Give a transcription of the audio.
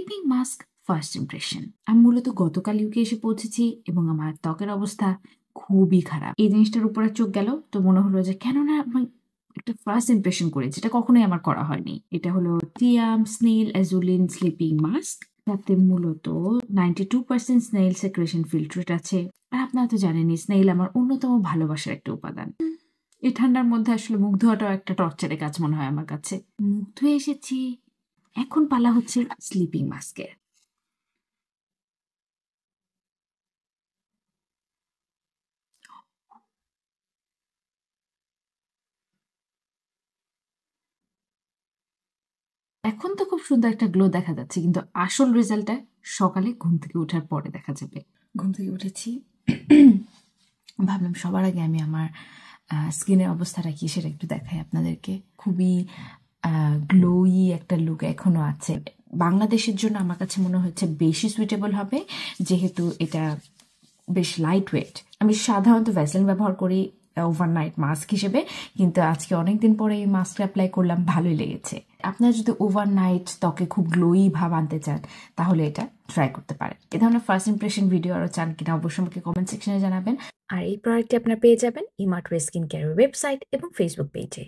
Sleeping mask first impression. আমি মূলত গতকাল ইউকে এসে পৌঁছেছি এবং আমার ত্বকের অবস্থা খুবই খারাপ। এই জিনিসটার উপরে চোখ গেল তো মনে হলো যে কেননা আমি একটা ফার্স্ট ইমপ্রেশন করি, যেটা কখনোই আমার করা হয়নি। এটা হলো টিয়াম স্নেল অ্যাজুলিন স্লিপিং মাস্ক। তাতে মূলত 92% স্নেইল সেক্রেশন ফিল্ট্রেট আছে। আর আপনারা তো জানেনই স্নেইল আমার অন্যতম ভালোবাসার একটা উপাদান। এই ঠান্ডার মধ্যে আসলে মুখ ধোয়াটাও একটা টর্চারের কাজ মনে হয় আমার কাছে। মুখ ধুয়ে এসেছি, এখন পালা হচ্ছে স্লিপিং মাস্কের। এখন তো খুব সুন্দর একটা গ্লো দেখা যাচ্ছে, কিন্তু আসল রেজাল্টটা সকালে ঘুম থেকে ওঠার পরে দেখা যাবে। ঘুম থেকে উঠেছি, ভাবলাম সবার আগে আমি আমার স্কিনের অবস্থাটা কি সেটা একটু দেখাই আপনাদেরকে। খুবই গ্লোই একটা লুক এখনো আছে। বাংলাদেশের জন্য আমার কাছে মনে হচ্ছে বেশি সুইটেবল হবে, যেহেতু এটা বেশ লাইট ওয়েট। আমি সাধারণত ভ্যাসলিন ব্যবহার করি ওভারনাইট মাস্ক হিসেবে, কিন্তু আজকে অনেকদিন পরে এই মাস্কটা অ্যাপ্লাই করলাম, ভালোই লেগেছে। আপনারা যদি ওভারনাইট ত্বকে খুব গ্লোই ভাব আনতে চান তাহলে এটা ট্রাই করতে পারেন। এ ধরনের ফার্স্ট ইমপ্রেশন ভিডিও আরও চান কিনা অবশ্যই আমাকে কমেন্ট সেকশনে জানাবেন। আর এই প্রোডাক্টটি আপনারা পেয়ে যাবেন Emart way skin care website এবং ফেসবুক পেজে।